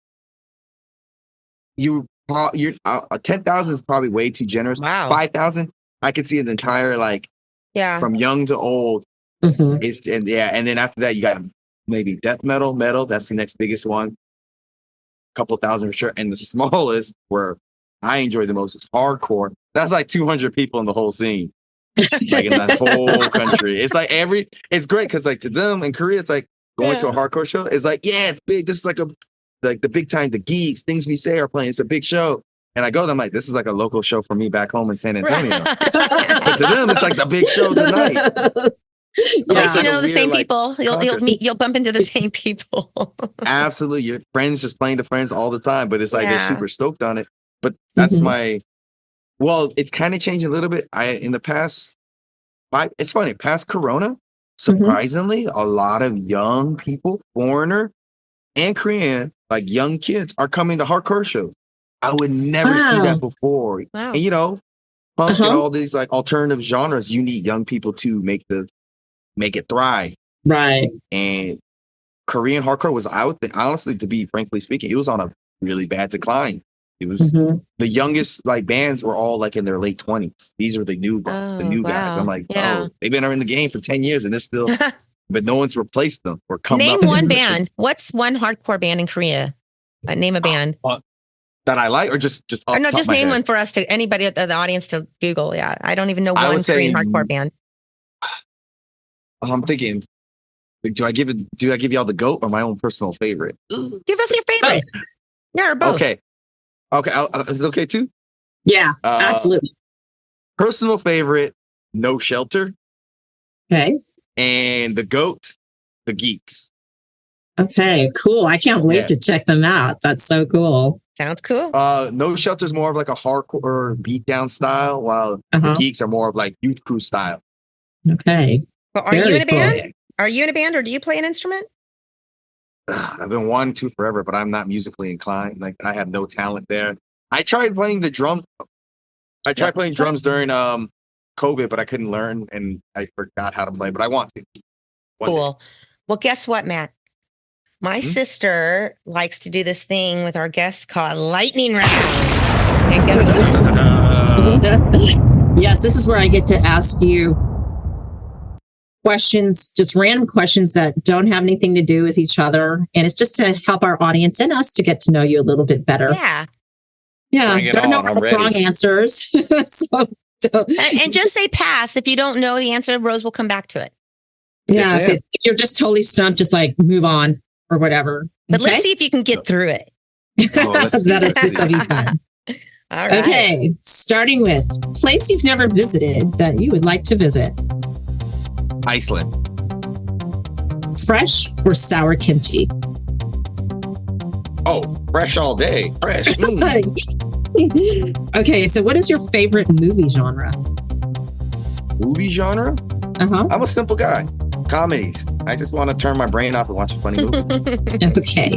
You're 10,000 is probably way too generous. Wow. 5,000, I could see an entire like from young to old. And then after that you got maybe death metal. That's the next biggest one. Couple thousand for sure. And the smallest, where I enjoy the most, is hardcore. That's like 200 people in the whole scene, like in that whole country. It's like it's great because like to them in Korea, it's like going to a hardcore show. It's like it's big. This is like the big time, the geeks, things we say are playing. It's a big show. And I go there, I'm like, this is like a local show for me back home in San Antonio. But to them, it's like the big show tonight. At least you know the same people. You'll bump into the same people. Absolutely. Your friends just playing to friends all the time, but it's like they're super stoked on it. But that's it's kind of changing a little bit. In the past, it's funny, past Corona, surprisingly, a lot of young people, foreigner and Korean, like young kids, are coming to hardcore shows. I would never see that before. Wow. And punk and all these like alternative genres, you need young people to make it thrive. Right. And Korean hardcore was out there, honestly, to be frankly speaking, it was on a really bad decline. It was the youngest like bands were all like in their late 20s. These are the new guys. I'm like, they've been in the game for 10 years and they're still but no one's replaced them or come Name one band. What's one hardcore band in Korea? Name a band. That I like, or just or no, just name one for us, to anybody at the audience to Google. Yeah, I don't even know one Korean hardcore band. I'm thinking, do I give y'all the GOAT or my own personal favorite? Give us your favorite. Yeah, or both. Okay. Is it okay too? Yeah, absolutely. Personal favorite, No Shelter. Okay. And the GOAT, the Geeks. Okay, cool. I can't wait to check them out. That's so cool. Sounds cool. No Shelter is more of like a hardcore beatdown style, while the Geeks are more of like youth crew style. Okay. Well, are you in a band? Are you in a band, or do you play an instrument? I've been wanting to forever, but I'm not musically inclined. Like I have no talent there. I tried playing the drums. I tried playing drums during COVID, but I couldn't learn and I forgot how to play. But I want to. Cool. Well, guess what, Matt? My sister likes to do this thing with our guests called Lightning Round. And guess what? Yes, this is where I get to ask you questions, just random questions that don't have anything to do with each other. And it's just to help our audience and us to get to know you a little bit better. Yeah. Yeah. Don't know all the wrong answers. And just say pass. If you don't know the answer, Rose will come back to it. Yeah. If you're just totally stumped, just like move on or whatever. But let's see if you can get through it. That'll be fun. All right. Okay. Starting with place you've never visited that you would like to visit. Iceland. Fresh or sour kimchi? Oh, fresh all day. Fresh. Okay, so what is your favorite movie genre? Movie genre? I'm a simple guy. Comedies. I just want to turn my brain off and watch a funny movie. Okay.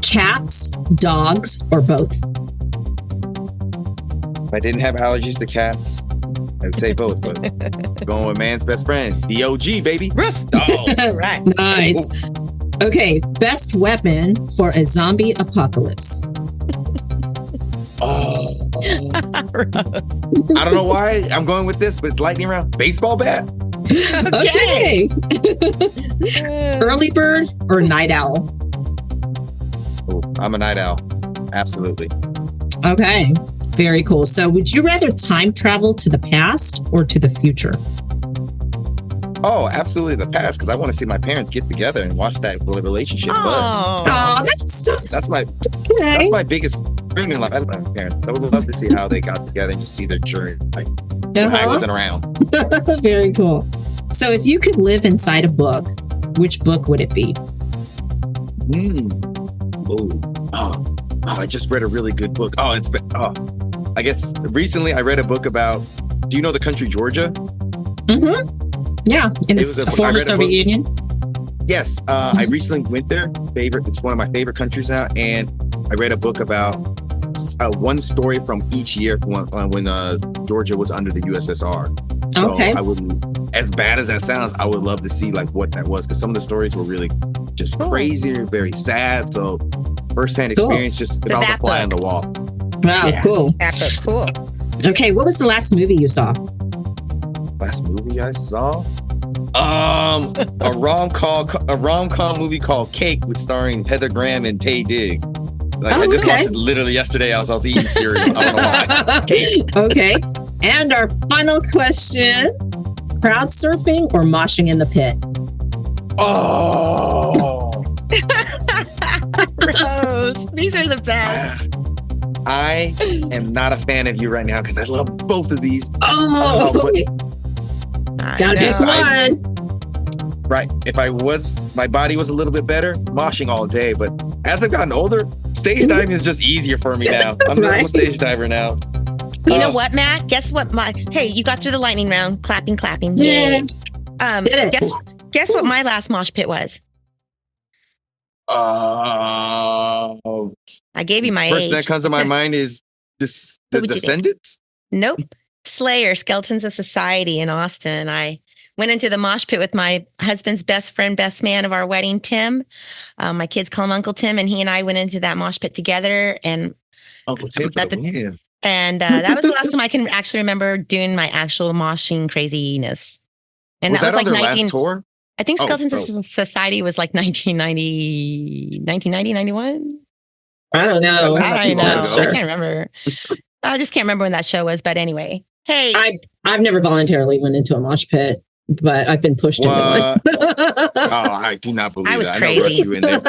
Cats, dogs, or both? If I didn't have allergies to cats, I would say both, but going with man's best friend, DOG, baby. Right. Nice. Okay, best weapon for a zombie apocalypse. I don't know why I'm going with this, but it's lightning round. Baseball bat. Okay. Early bird or night owl? Oh, I'm a night owl. Absolutely. Okay. Very cool. So would you rather time travel to the past or to the future? Oh, absolutely the past, because I want to see my parents get together and watch that relationship. Oh, that's so that's my biggest dream in life. I love my parents. I would love to see how they got together and just see their journey. Like when I wasn't around. Very cool. So if you could live inside a book, which book would it be? I just read a really good book. I guess recently I read a book about. Do you know the country Georgia? Mm-hmm. Yeah, in the former Soviet Union. Yes, I recently went there. It's one of my favorite countries now, and I read a book about one story from each year when Georgia was under the USSR. So okay. I would, as bad as that sounds, I would love to see like what that was, because some of the stories were really just crazy, very sad. So firsthand experience, just if I was a fly on the wall. Wow, cool. That book, cool. Okay, what was the last movie you saw? Last movie I saw? A rom-com movie called Cake, with starring Heather Graham and Taye Diggs. I just watched it literally yesterday. I was eating cereal. I don't know why. Cake. Okay. And our final question: crowd surfing or moshing in the pit? Oh. Gross. These are the best. I am not a fan of you right now because I love both of these. Gotta pick one. Right. If my body was a little bit better, moshing all day. But as I've gotten older, stage diving is just easier for me now. I'm a stage diver now. You know what, Matt? Guess what? Hey, you got through the lightning round. Clapping. Yeah. Guess what my last mosh pit was? I gave you my age. First thing that comes to my mind is the Descendants. Nope. Slayer, Skeletons of Society in Austin. I went into the mosh pit with my husband's best friend, best man of our wedding, Tim. My kids call him Uncle Tim, and he and I went into that mosh pit together. And Uncle Tim, and that was the last time I can actually remember doing my actual moshing craziness. And was that was like on their last tour? I think Skeletons of Society was like 1990, 91. I don't know. I don't know. I can't remember. I just can't remember when that show was. But anyway, hey, I've never voluntarily went into a mosh pit, but I've been pushed into one. I do not believe I was that. crazy. I know you in there.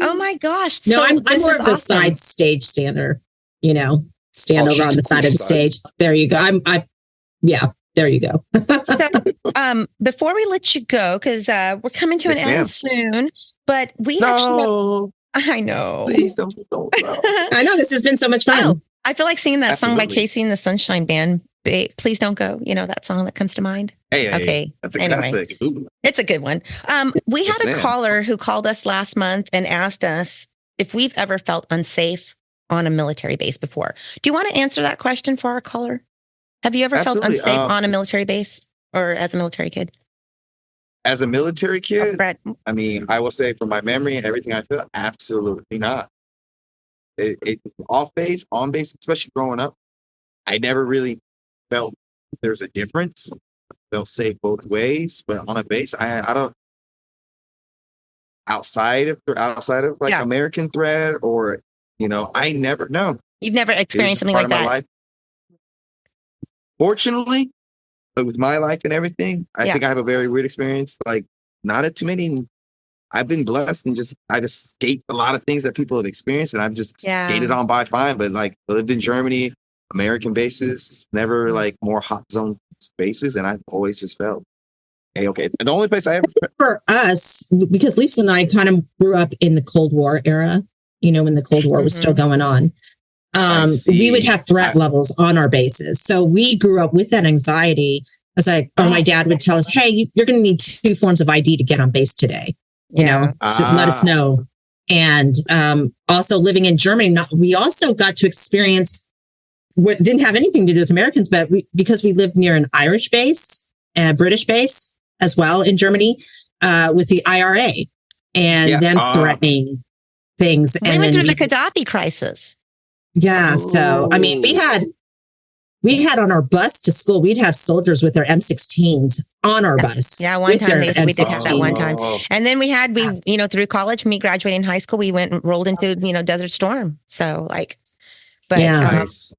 Oh my gosh! No, so I'm more of the awesome. side stage stander. Stand over on the side of the stage. There you go. There you go. So, before we let you go, because we're coming to an end soon, but we actually. I know. Please don't. I know this has been so much fun. Oh, I feel like singing that Absolutely. song by Casey and the Sunshine Band. Please don't go. You know that song that comes to mind. Hey, that's a classic. Ooh. It's a good one. We had a caller who called us last month and asked us if we've ever felt unsafe on a military base before. Do you want to answer that question for our caller? Have you ever felt unsafe on a military base or as a military kid? As a military kid, Brat. I mean, I will say from my memory and everything I feel, absolutely not. It off base, on base, especially growing up, I never really felt there's a difference. I felt safe both ways, but on a base, I don't. Outside of like American threat or I never know. You've never experienced something like that. Life. Fortunately, but with my life and everything, I think I have a very weird experience. Like, not at too many. I've been blessed and I've escaped a lot of things that people have experienced, and I've just skated on by fine. But like, I lived in Germany, American bases, never like more hot zone bases, and I've always just felt okay. The only place I ever for us, because Lisa and I kind of grew up in the Cold War era. When the Cold War was still going on. We would have threat levels on our bases. So we grew up with that anxiety. My dad would tell us, hey, you're going to need 2 forms of ID to get on base today, to let us know. And also living in Germany, we also got to experience what didn't have anything to do with Americans, but because we lived near an Irish base, a British base as well in Germany, with the IRA and them threatening things. We went through the Gaddafi crisis. Yeah. So, I mean, we had on our bus to school, we'd have soldiers with their M16s on our bus. Yeah. One time we did have that one time. And then through college, me graduating high school, we went and rolled into, Desert Storm. So nice. Man.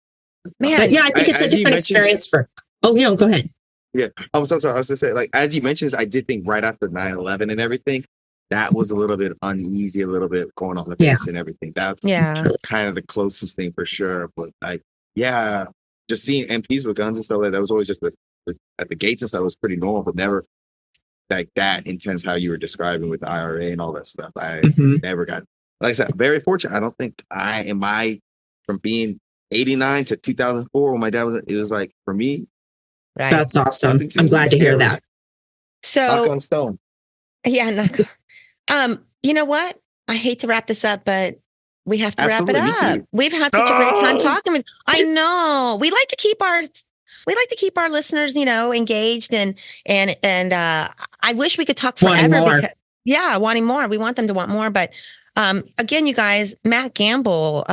But I think it's a different experience go ahead. Yeah. I was so sorry. I was going to say, like, as you mentioned, I did think right after 9/11 and everything, that was a little bit uneasy, a little bit going on the base and everything. That's kind of the closest thing for sure. But just seeing MPs with guns and stuff like that was always just at the gates and stuff was pretty normal, but never like that intense how you were describing with the IRA and all that stuff. I never got like I said, very fortunate. I don't think from being 89 to 2004 when my dad was, it was like, for me, Right. That's awesome. I'm glad to hear that. Knock So, on stone. yeah, you know what? I hate to wrap this up, but we have to Absolutely, wrap me it up. too. We've had such a great time talking with. I know we like to keep our listeners, engaged and I wish we could talk Wanting forever. more. Wanting more. We want them to want more. But again, you guys, Matt Gamble.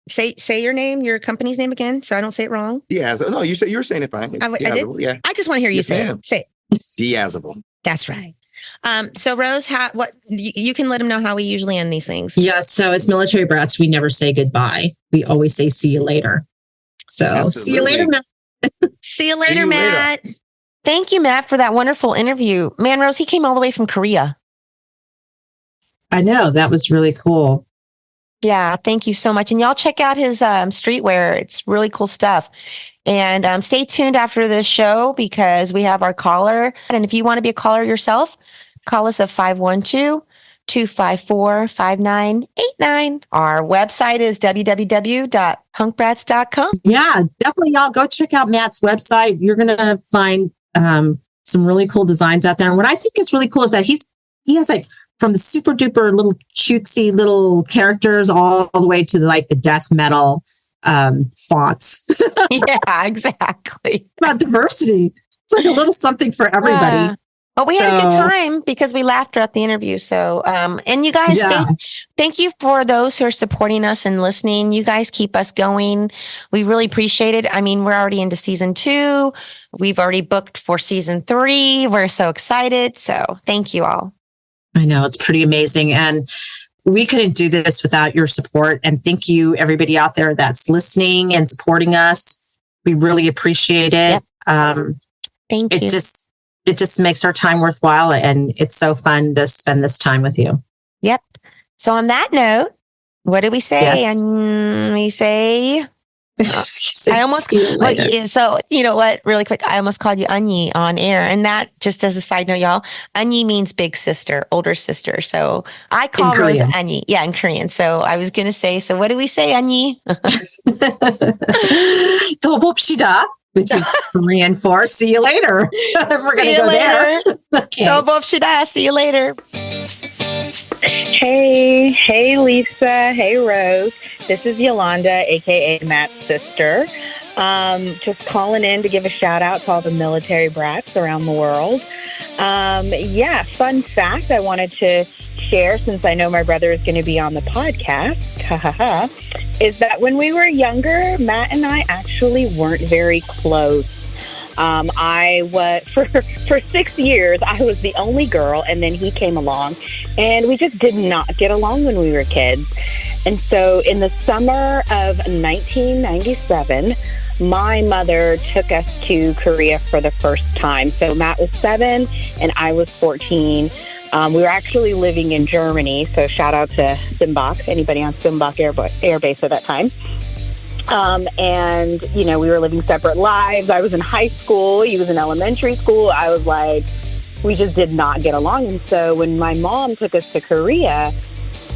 Say your name, your company's name again, so I don't say it wrong. Diazable. No, you were saying it fine. I did? Yeah. I just want to hear you Yes, say ma'am. it. Say it. Diazable. That's right. So Rose, what you can let them know how we usually end these things. Yes. So as military brats, we never say goodbye. We always say see you later. So Absolutely. see you later, Matt. See you later, Matt. Thank you, Matt, for that wonderful interview. Man, Rose, he came all the way from Korea. I know. That was really cool. Yeah, thank you so much. And y'all check out his streetwear. It's really cool stuff. And stay tuned after this show because we have our caller. And if you want to be a caller yourself, call us at 512-254-5989. Our website is www.punkbrats.com. Yeah, definitely. Y'all go check out Matt's website. You're going to find some really cool designs out there. And what I think is really cool is that he has like from the super duper little cutesy little characters all the way to the death metal fonts. Yeah, exactly. About diversity. It's like a little something for everybody. Well, we had a good time because we laughed throughout the interview. So, and you guys, thank you for those who are supporting us and listening. You guys keep us going. We really appreciate it. I mean, we're already into season 2. We've already booked for season 3. We're so excited. So thank you all. I know it's pretty amazing. And we couldn't do this without your support. And thank you, everybody out there that's listening and supporting us. We really appreciate it. Yep. Thank you. It just makes our time worthwhile. And it's so fun to spend this time with you. Yep. So on that note, what did we say? Yes. And we say... I almost, so you know what, really quick, I almost called you Anyi on air. And that, just as a side note, y'all, Anyi means big sister, older sister. So I call Rose Anyi. Yeah, in Korean. So I was going to say, so what do we say, Anyi? Dobopshida, which is Korean for see you later. We're going to go there. Okay. Dobopshida, see you later. Hey, Lisa. Hey, Rose. This is Yolanda, aka Matt's sister. Just calling in to give a shout out to all the military brats around the world. Fun fact I wanted to share, since I know my brother is going to be on the podcast, is that when we were younger, Matt and I actually weren't very close. I was for 6 years, I was the only girl, and then he came along, and we just did not get along when we were kids. And so in the summer of 1997, my mother took us to Korea for the first time. So Matt was 7 and I was 14. We were actually living in Germany. So shout out to Simbach, anybody on Simbach Air Base at that time. And, we were living separate lives. I was in high school. He was in elementary school. I was like, we just did not get along. And so when my mom took us to Korea,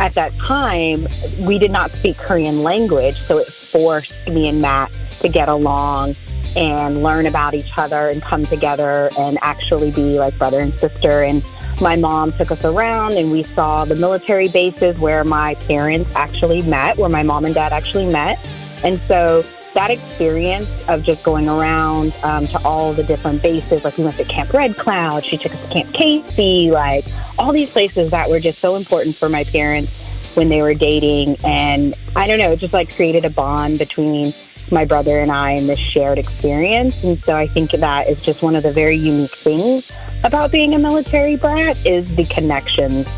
at that time, we did not speak Korean language. So it forced me and Matt to get along and learn about each other and come together and actually be like brother and sister. And my mom took us around and we saw the military bases where my parents actually met, where my mom and dad actually met. And so that experience of just going around to all the different bases, like we went to Camp Red Cloud, she took us to Camp Casey, like all these places that were just so important for my parents when they were dating. And I don't know, it just like created a bond between my brother and I in this shared experience. And so I think that is just one of the very unique things about being a military brat is the connections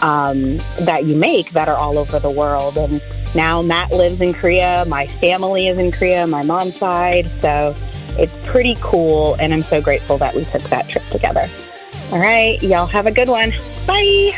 that you make that are all over the world. And now Matt lives in Korea. My family is in Korea, my mom's side. So it's pretty cool. And I'm so grateful that we took that trip together. All right. Y'all have a good one. Bye.